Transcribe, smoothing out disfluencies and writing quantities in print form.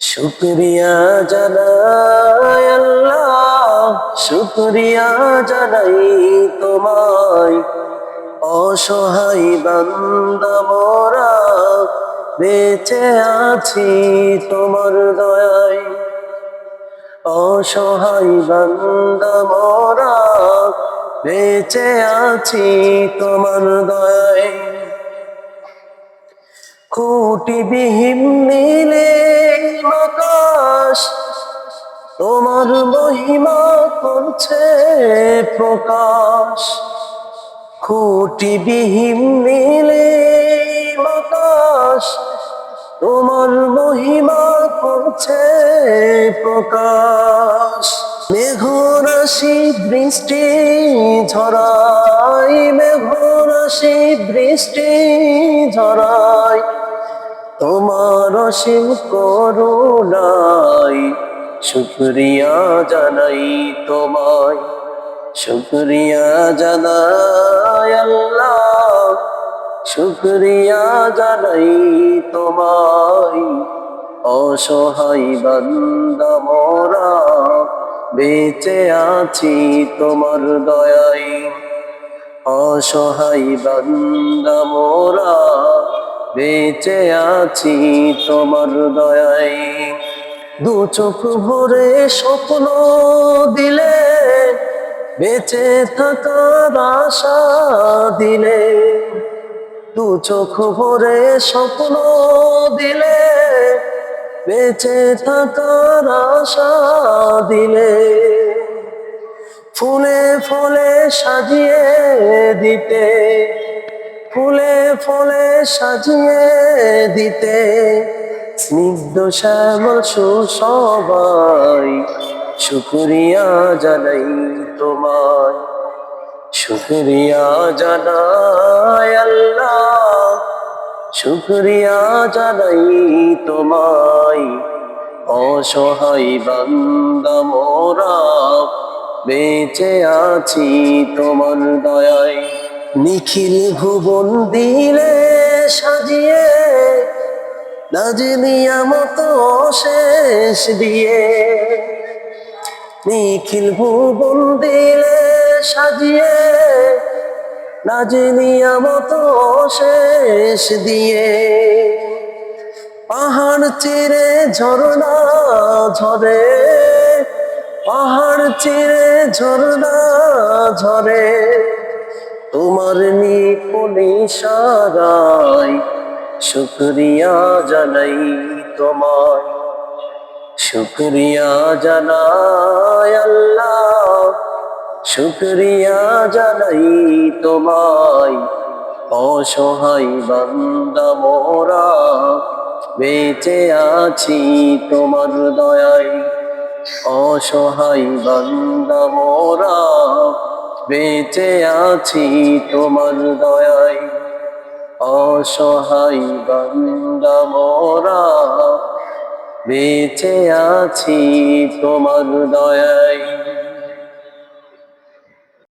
শুকরিয়া জানাই আল্লাহ, শুকরিয়া জানাই তোমায়। অসহায় বান্দা মোরা বেঁচে আছি তোমার দয়ায়। অসহায় বান্দা মোরা বেঁচে আছি তোমার দয়ায়। খুঁটিবিহীন নীলে আকাশ তোমার মহিমা করছে প্রকাশ। খুঁটিবিহীন নীলে আকাশ তোমার মহিমা করছে প্রকাশ। মেঘরাশি বৃষ্টি ঝরাই, মেঘরাশি বৃষ্টি ঝরাই তোমার অসীম করুণায়। শুকরিয়া জানাই তোমায়, শুকরিয়া জানাই আল্লাহ, শুকরিয়া জানাই তোমায়। অসহায় বান্দা মোরা বেঁচে আছি তোমার দয়ায়। অসহায় বান্দা মোরা বেঁচে আছি তোমার দয়ায়। দু চোখ ভরে স্বপ্ন দিলে, বেঁচে থাকার আশা দিলে। দু চোখ ভরে স্বপ্ন দিলে, বেঁচে থাকার আশা দিলে। ফুলে ফলে সাজিয়ে দিতে, ফুলে ফলে সাজিয়ে দিতে স্নিগ্ধ শ্যামল সুসবাই। শুকরিয়া জানাই তোমায়, শুকরিয়া জানাই আল্লাহ, শুকরিয়া জানাই তোমায়। অসহায় বান্দা মোরা বেঁচে আছি তোমার দয়ায়। নিখিল ভুবন দিলে সাজিয়ে, নাজি নিয়ামত শেষ দিয়ে। নিখিল ভুবন দিলে সাজিয়ে, নাজি নিয়ামত শেষ দিয়ে। পাহাড় চিরে ঝরনা ঝরে, পাহাড় চিরে ঝরনা ঝরে তোমার নিপুণ ইশারায়। শুকরিয়া জানাই তোমায়, শুকরিয়া জানাই আল্লাহ, শুকরিয়া জানাই তোমায়। অসহায় বান্দা মোরা বেঁচে আছি তোমার দয়ায়। অসহায় বান্দা মোরা বেঁচে আছি তোমার দয়ায়। অসহায় বান্দা মোরা বেঁচে আছি তোমার দয়ায়।